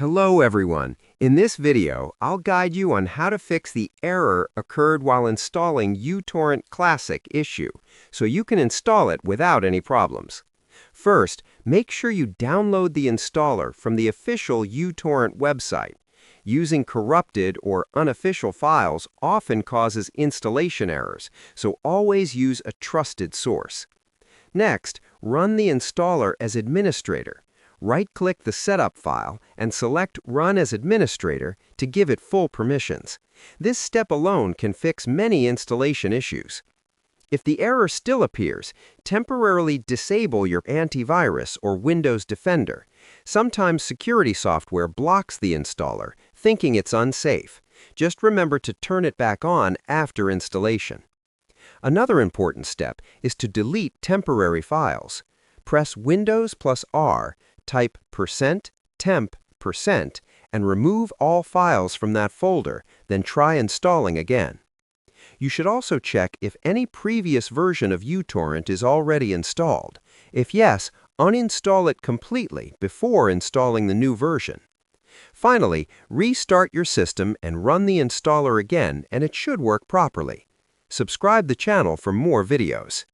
Hello everyone. In this video, I'll guide you on how to fix the error occurred while installing uTorrent Classic issue, so you can install it without any problems. First, make sure you download the installer from the official uTorrent website. Using corrupted or unofficial files often causes installation errors, so always use a trusted source. Next, run the installer as administrator. Right-click the setup file and select Run as Administrator to give it full permissions. This step alone can fix many installation issues. If the error still appears, temporarily disable your antivirus or Windows Defender. Sometimes security software blocks the installer, thinking it's unsafe. Just remember to turn it back on after installation. Another important step is to delete temporary files. Press Windows plus R, type %temp%, and remove all files from that folder, then try installing again. You should also check if any previous version of uTorrent is already installed. If yes, uninstall it completely before installing the new version. Finally, restart your system and run the installer again, and it should work properly. Subscribe the channel for more videos.